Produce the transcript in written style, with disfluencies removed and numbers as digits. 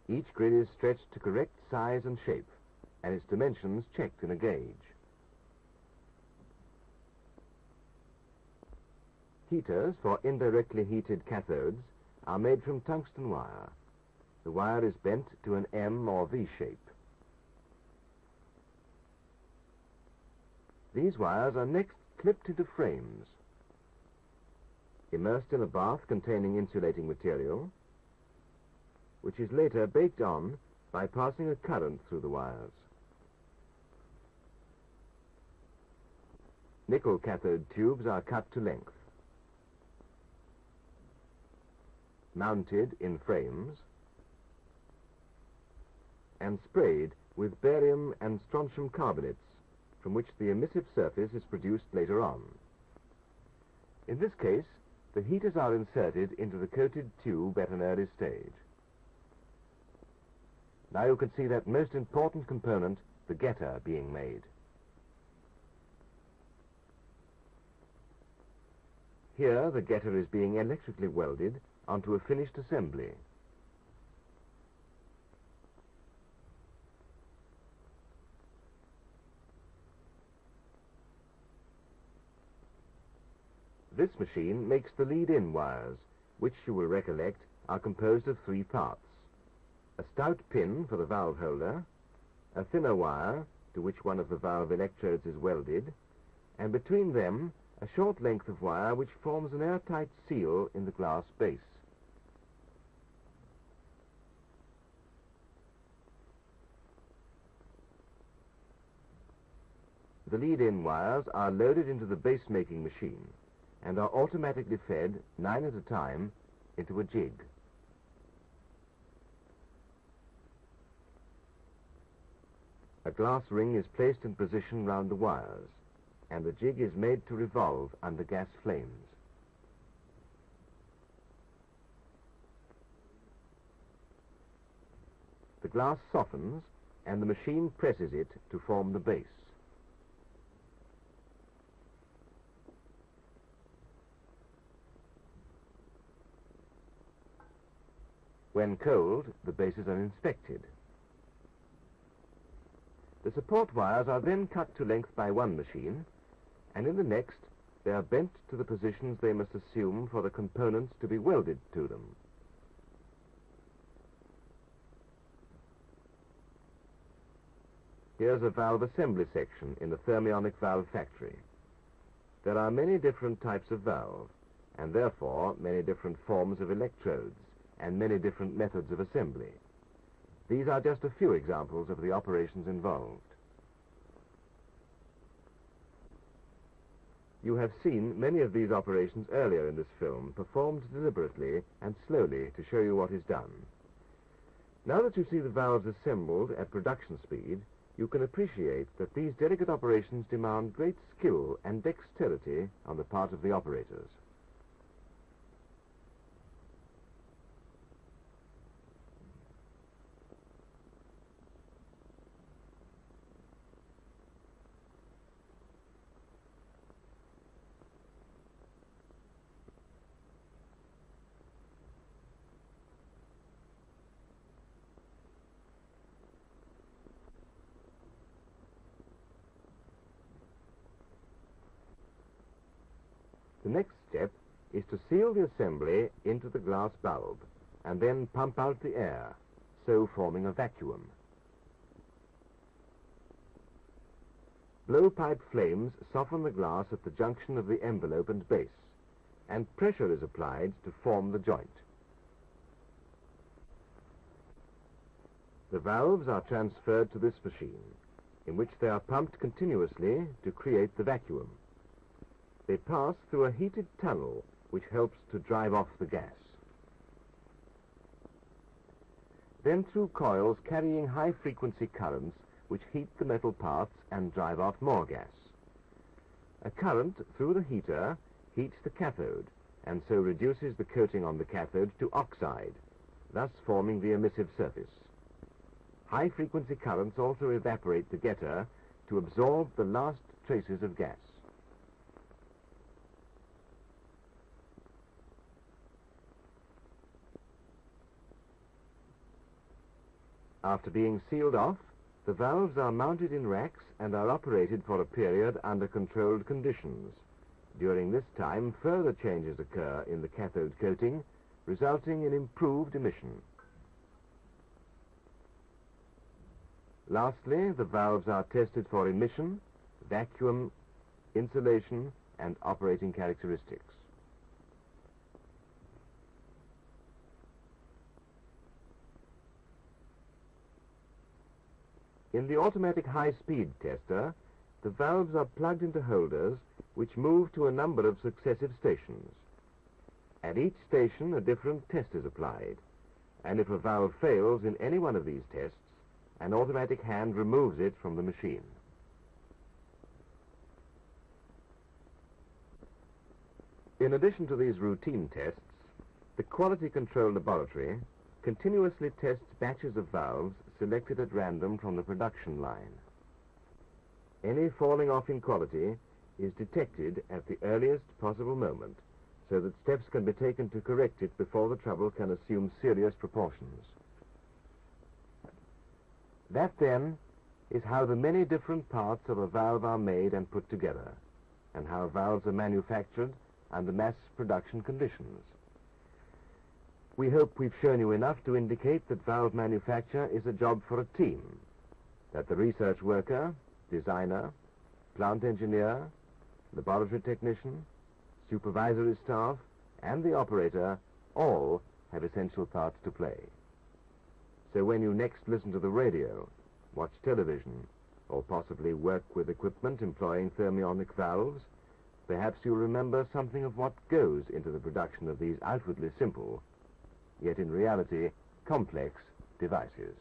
Each grid is stretched to correct size and shape, and its dimensions checked in a gauge. Heaters for indirectly heated cathodes are made from tungsten wire. The wire is bent to an M or V shape. These wires are next clipped into frames, immersed in a bath containing insulating material, which is later baked on by passing a current through the wires. Nickel cathode tubes are cut to length, mounted in frames, and sprayed with barium and strontium carbonates, from which the emissive surface is produced later on. In this case, the heaters are inserted into the coated tube at an early stage. Now you can see that most important component, the getter, being made. Here the getter is being electrically welded onto a finished assembly. This machine makes the lead-in wires, which you will recollect are composed of 3 parts. A stout pin for the valve holder, a thinner wire to which one of the valve electrodes is welded, and between them a short length of wire which forms an airtight seal in the glass base. The lead-in wires are loaded into the base-making machine and are automatically fed, 9 at a time, into a jig. A glass ring is placed in position round the wires, and the jig is made to revolve under gas flames. The glass softens, and the machine presses it to form the base. When cold, the bases are inspected. The support wires are then cut to length by one machine, and in the next they are bent to the positions they must assume for the components to be welded to them. Here's a valve assembly section in the thermionic valve factory. There are many different types of valve, and therefore many different forms of electrodes, and many different methods of assembly. These are just a few examples of the operations involved. You have seen many of these operations earlier in this film, performed deliberately and slowly to show you what is done. Now that you see the valves assembled at production speed, you can appreciate that these delicate operations demand great skill and dexterity on the part of the operators. The next step is to seal the assembly into the glass bulb and then pump out the air, so forming a vacuum. Blowpipe flames soften the glass at the junction of the envelope and base, and pressure is applied to form the joint. The valves are transferred to this machine, in which they are pumped continuously to create the vacuum. They pass through a heated tunnel which helps to drive off the gas. Then through coils carrying high-frequency currents which heat the metal parts and drive off more gas. A current through the heater heats the cathode and so reduces the coating on the cathode to oxide, thus forming the emissive surface. High-frequency currents also evaporate the getter to absorb the last traces of gas. After being sealed off, the valves are mounted in racks and are operated for a period under controlled conditions. During this time, further changes occur in the cathode coating, resulting in improved emission. Lastly, the valves are tested for emission, vacuum, insulation, and operating characteristics. In the automatic high-speed tester, the valves are plugged into holders which move to a number of successive stations. At each station, a different test is applied, and if a valve fails in any one of these tests, an automatic hand removes it from the machine. In addition to these routine tests, the Quality Control Laboratory continuously tests batches of valves selected at random from the production line. Any falling off in quality is detected at the earliest possible moment, so that steps can be taken to correct it before the trouble can assume serious proportions. That, then, is how the many different parts of a valve are made and put together, and how valves are manufactured under mass production conditions. We hope we've shown you enough to indicate that valve manufacture is a job for a team, that the research worker, designer, plant engineer, laboratory technician, supervisory staff, and the operator all have essential parts to play. So when you next listen to the radio, watch television, or possibly work with equipment employing thermionic valves, perhaps you'll remember something of what goes into the production of these outwardly simple, yet in reality complex devices.